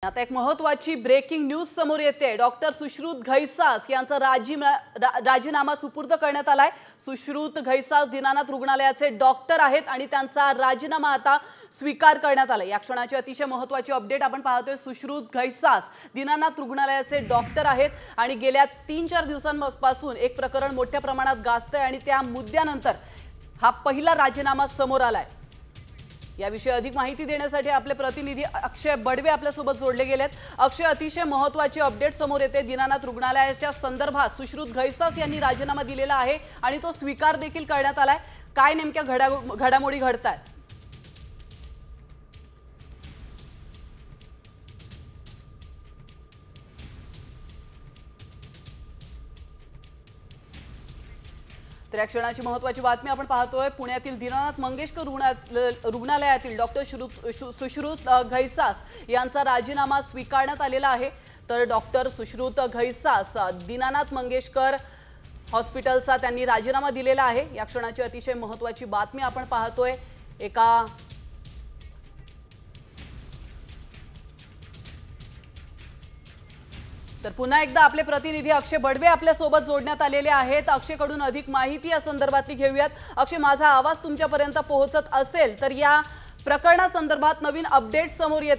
आता एक महत्त्वाची ब्रेकिंग न्यूज समोर येते। डॉक्टर सुश्रुत घैसास यांचा राजीनामा सुपूर्द करण्यात आलाय। सुश्रुत घैसास दीनानाथ रुग्णालयाचे डॉक्टर आहेत आणि त्यांचा राजीनामा आता स्वीकार करण्यात आलाय। या क्षणाची अतिशय महत्त्वाची अपडेट आपण पाहतोय। सुश्रुत घैसास दीनानाथ रुग्णालयाचे डॉक्टर आहेत आणि गेल्या 3-4 दिवसांपासून एक प्रकरण मोठ्या प्रमाणात गाजतंय आणि त्या मुद्द्यानंतर हा पहिला राजीनामा समोर आलाय। याविषयी अधिक माहिती देण्यासाठी आपले प्रतिनिधी अक्षय बडवे आपल्या सोबत जोडले गेलेत। अक्षय, अतिशय महत्त्वाची अपडेट समोर येते। दीनानाथ रुग्णालयाच्या संदर्भात सुश्रुत घैसास यांनी राजीनामा दिलेला आहे आणि तो स्वीकार देखील करण्यात आलाय। काय नेमक्या घडामोडी घडतायत? तर या क्षणाची महत्त्वाची बातमी आपण पाहतोय। पुण्यातील दीनानाथ मंगेशकर रुग्णालयातील डॉक्टर सुश्रुत घैसास यांचा राजीनामा स्वीकारण्यात आलेला आहे। तर डॉक्टर सुश्रुत घैसास दीनानाथ मंगेशकर हॉस्पिटलचा त्यांनी राजीनामा दिलेला आहे। या क्षणाची अतिशय महत्त्वाची बातमी आपण पाहतोय। तर पुन्हा एकदा आपले प्रतिनिधी अक्षय बडवे आपल्या सोबत जोडण्यात आलेले आहेत। अक्षयकडून अधिक माहिती या संदर्भातली घेऊयात। अक्षय, माझा आवाज तुमच्यापर्यंत पोहोचत असेल तर या प्रकरणासंदर्भात नवीन अपडेट समोर येते